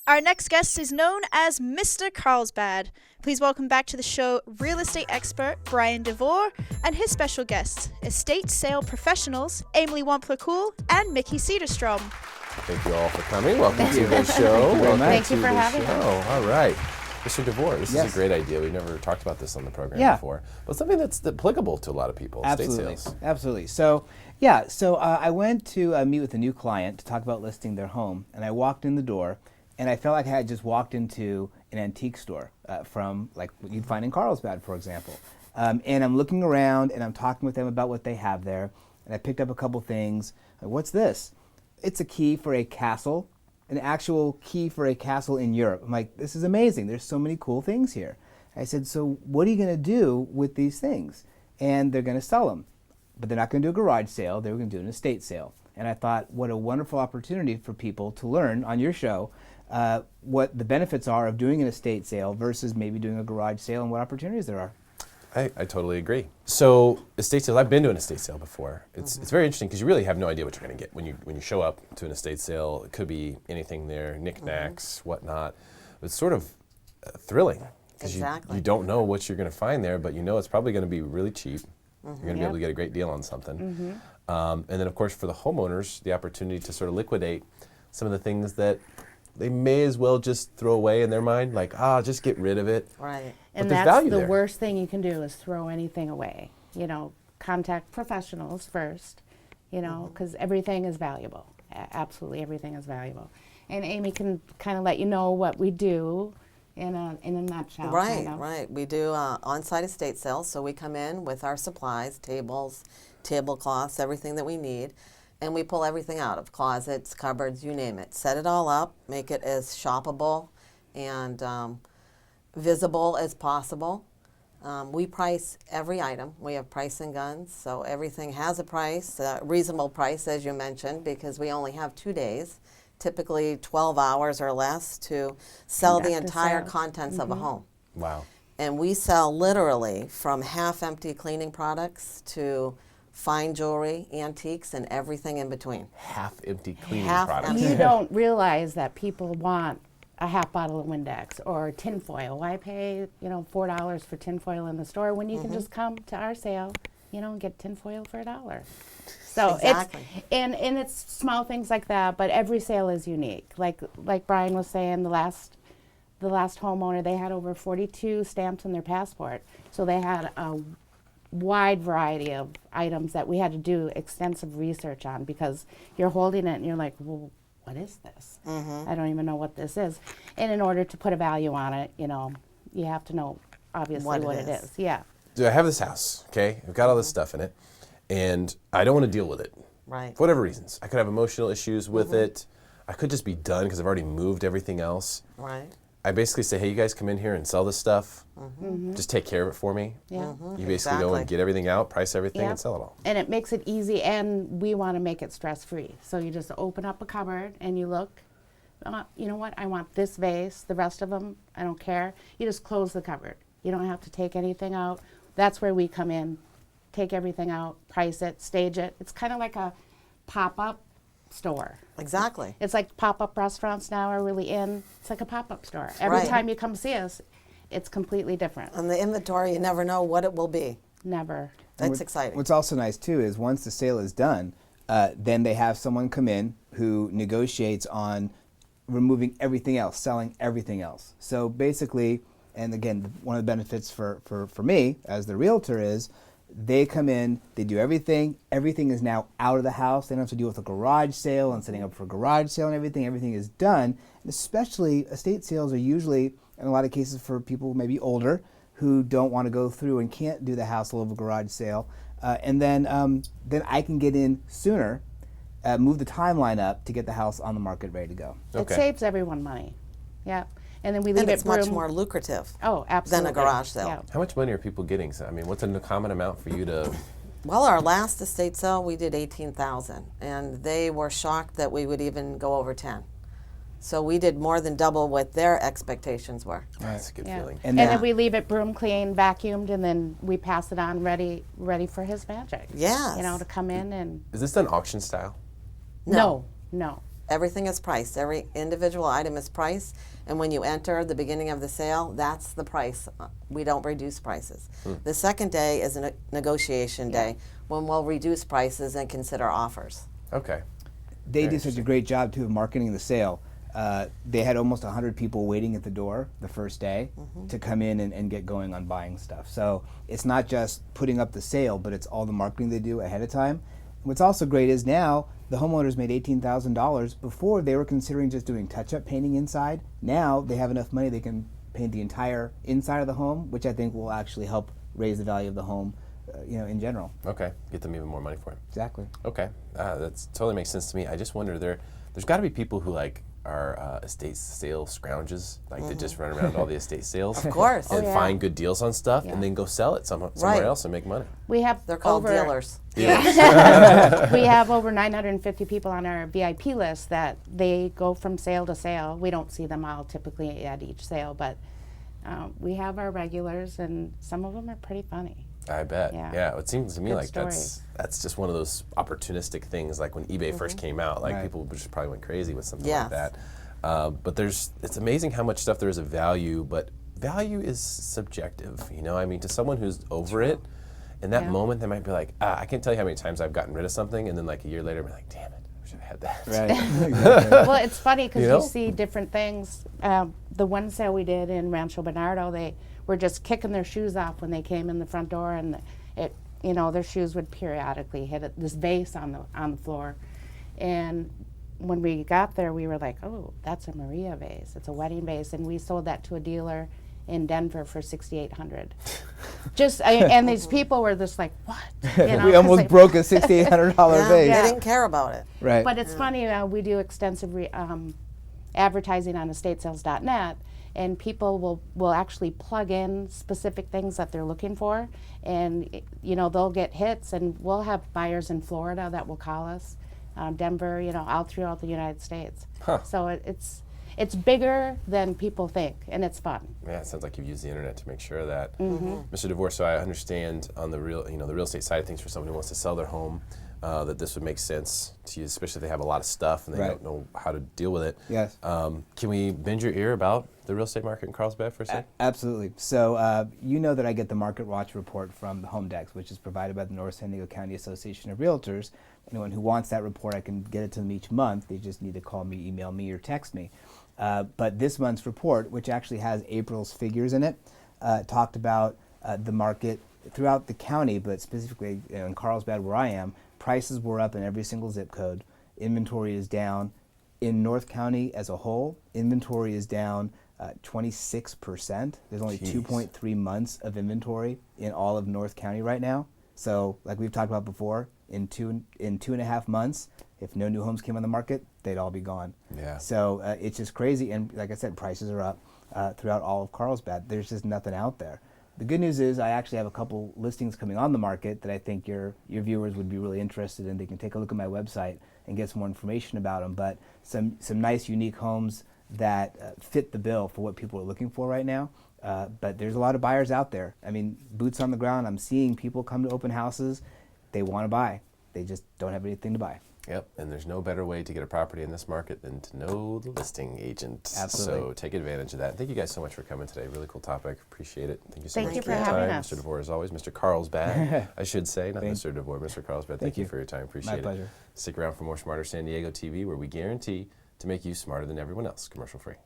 Our next guest is known as Mr. Carlsbad. Please welcome back to the show real estate expert Bryan Devore and his special guests, estate sale professionals Emily Wampler-Cool and Mickey Cedarstrom. Thank you all for coming. Welcome to the show. Thank you for having us. All right. Mr. Devore, this Yes. is a great idea. We've never talked about this on the program before, but something that's applicable to a lot of people, Absolutely. estate sales. Absolutely. So I went to meet with a new client to talk about listing their home, and I walked in the door, and I felt like I had just walked into an antique store from like what you'd find in Carlsbad, for example. And I'm looking around, and I'm talking with them about what they have there, and I picked up a couple things. Like, what's this? It's a key for a castle, an actual key for a castle in Europe. I'm like, this is amazing. There's so many cool things here. I said, so what are you going to do with these things? And they're going to sell them. But they're not going to do a garage sale. They were going to do an estate sale. And I thought, what a wonderful opportunity for people to learn on your show what the benefits are of doing an estate sale versus maybe doing a garage sale and what opportunities there are. I totally agree. So estate sales, I've been to an estate sale before. It's very interesting because you really have no idea what you're going to get when you show up to an estate sale. It could be anything there, knickknacks, whatnot. It's sort of thrilling because you don't know what you're going to find there, but you know it's probably going to be really cheap. You're going to be able to get a great deal on something. And then, of course, for the homeowners, the opportunity to sort of liquidate some of the things that they may as well just throw away in their mind, like, just get rid of it. Right. But And there's that's value the there. worst thing you can do is throw anything away. You know, contact professionals first, you know, because everything is valuable. Absolutely everything is valuable. And Amy can kind of let you know what we do in a nutshell. Right, kind of. right. We do on-site estate sales, so we come in with our supplies, tables, tablecloths, everything that we need, and we pull everything out of closets, cupboards, you name it. Set it all up, make it as shoppable and visible as possible. We price every item. We have pricing guns, so everything has a price, reasonable price, as you mentioned, because we only have 2 days, typically 12 hours or less, to sell the Conduct a entire sale. contents of a home. Wow. And we sell literally from half-empty cleaning products to fine jewelry, antiques, and everything in between. Half-empty cleaning Half products. empty. You don't realize that people want a half bottle of Windex or tinfoil. Why pay, $4 for tinfoil in the store when you can just come to our sale, and get tinfoil for $1? So Exactly. it's small things like that, but every sale is unique. Like Bryan was saying, the last homeowner, they had over 42 stamps in their passport. So they had a wide variety of items that we had to do extensive research on, because you're holding it and you're like, well, what is this? I don't even know what this is. And in order to put a value on it, you have to know obviously what it is. Yeah. So I have this house, okay? I've got all this stuff in it, and I don't want to deal with it. Right. For whatever reasons. I could have emotional issues with it. I could just be done because I've already moved everything else. Right. I basically say, hey, you guys come in here and sell this stuff. Just take care of it for me. Yeah. You basically go and get everything out, price everything, and sell it all. And it makes it easy, and we want to make it stress-free. So you just open up a cupboard and you look, you know what, I want this vase, the rest of them, I don't care. You just close the cupboard. You don't have to take anything out. That's where we come in, take everything out, price it, stage it. It's kind of like a pop-up store. Exactly. It's like pop-up restaurants now are really in. It's like a pop-up store. Every Right. time you come see us, it's completely different. And the inventory, you never know what it will be. Never. That's exciting. What's also nice too is once the sale is done, then they have someone come in who negotiates on removing everything else, selling everything else. So basically, and again, one of the benefits for me as the realtor is they come in, they do everything is now out of the house. They don't have to deal with a garage sale and setting up for a garage sale and everything is done. And especially estate sales are usually, in a lot of cases, for people maybe older who don't want to go through and can't do the hassle of a garage sale. And then I can get in sooner, move the timeline up to get the house on the market ready to go. Okay. It saves everyone money. Yeah. And then we leave And it it's much room- more lucrative. Oh, absolutely. than a garage sale. Yeah. How much money are people getting? So, I mean, what's a common amount for you to... Well, our last estate sale, we did $18,000, and they were shocked that we would even go over 10. So we did more than double what their expectations were. That's a good Yeah. feeling. And then we leave it broom clean, vacuumed, and then we pass it on ready for his magic. Yes. To come in and Is this done auction style? no. everything is priced. Every individual item is priced, and when you enter the beginning of the sale, that's the price. We don't reduce prices. The second day is a negotiation day when we'll reduce prices and consider offers. Okay. They Very did such a great job too of marketing the sale. They had almost 100 people waiting at the door the first day to come in and get going on buying stuff. So it's not just putting up the sale, but it's all the marketing they do ahead of time. What's also great is now the homeowners made $18,000. Before they were considering just doing touch-up painting inside. Now they have enough money they can paint the entire inside of the home, which I think will actually help raise the value of the home, in general. Okay. Get them even more money for it. Exactly. Okay. That totally makes sense to me. I just wonder, there's got to be people who are estate sale scrounges, they just run around all the estate sales. Of course. And Oh, yeah. find good deals on stuff Yeah. and then go sell it somewhere Right. else and make money. We have They're called over, dealers. We have over 950 people on our VIP list that they go from sale to sale. We don't see them all typically at each sale, but we have our regulars, and some of them are pretty funny. I bet. Yeah. Yeah. It seems to me Good like stories. that's just one of those opportunistic things. Like when eBay first came out, Right. people just probably went crazy with something Yes. like that. But it's amazing how much stuff there is of value, but value is subjective. To someone who's over it, in that Yeah. moment, they might be like, I can't tell you how many times I've gotten rid of something, and then like a year later, I'm like, damn it, I should have had that. Right. Exactly. Well, it's funny because You know? you see different things. The one sale we did in Rancho Bernardo, they were just kicking their shoes off when they came in the front door, and their shoes would periodically hit this vase on the floor. And when we got there, we were like, oh, that's a Maria vase. It's a wedding vase, and we sold that to a dealer in Denver for $6,800. And these people were just like, what? We 'cause almost they- broke a $6,800 Yeah, vase. they didn't care about it. Right. But it's funny, we do extensive advertising on estatesales.net, and people will actually plug in specific things that they're looking for, and they'll get hits, and we'll have buyers in Florida that will call us, Denver, all throughout the United States. Huh. So it's bigger than people think, and it's fun. Yeah, it sounds like you've used the internet to make sure of that. Mm-hmm. Mr. Devore, so I understand on the real estate side of things, for someone who wants to sell their home, that this would make sense to use, especially if they have a lot of stuff and they Right. don't know how to deal with it. Yes. Can we bend your ear about the real estate market in Carlsbad for a second? Absolutely. So you know that I get the Market Watch report from the Home Desk, which is provided by the North San Diego County Association of Realtors. Anyone who wants that report, I can get it to them each month. They just need to call me, email me, or text me. But this month's report, which actually has April's figures in it, talked about the market throughout the county, but specifically in Carlsbad, where I am. Prices were up in every single zip code. Inventory is down. In North County as a whole, inventory is down 26%. There's only Jeez. 2.3 months of inventory in all of North County right now. So, like we've talked about before, in 2.5 months, if no new homes came on the market, they'd all be gone. Yeah. So it's just crazy, and like I said, prices are up throughout all of Carlsbad. There's just nothing out there. The good news is I actually have a couple listings coming on the market that I think your viewers would be really interested in. They can take a look at my website and get some more information about them. But some nice, unique homes that fit the bill for what people are looking for right now. But there's a lot of buyers out there. I mean, boots on the ground. I'm seeing people come to open houses. They want to buy. They just don't have anything to buy. Yep, and there's no better way to get a property in this market than to know the listing agent. Absolutely. So take advantage of that. Thank you guys so much for coming today. Really cool topic. Appreciate it. Thank you so Thank much you for for your having time. us. Mr. Devore, as always. Mr. Carlsbad, I should say, not Thank- Mr. Devore, Mr. Carlsbad. Thank Thank you you. for your time. Appreciate My it. pleasure. Stick around for more Smarter San Diego TV, where we guarantee to make you smarter than everyone else, commercial free.